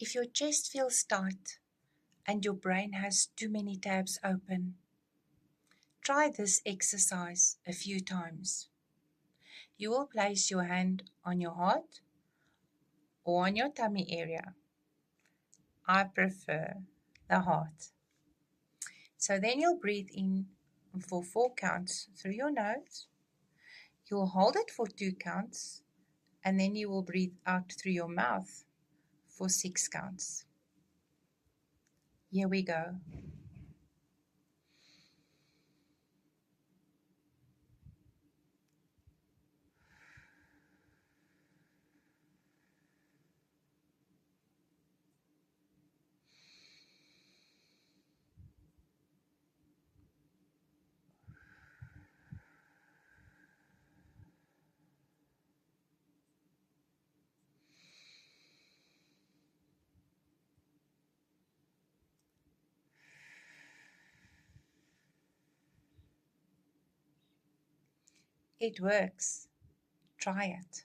If your chest feels tight and your brain has too many tabs open, try this exercise a few times. You will place your hand on your heart or on your tummy area. I prefer the heart. So then you'll breathe in for 4 counts through your nose. You'll hold it for 2 counts, and then you will breathe out through your mouth for 6 counts. Here we go. It works. Try it.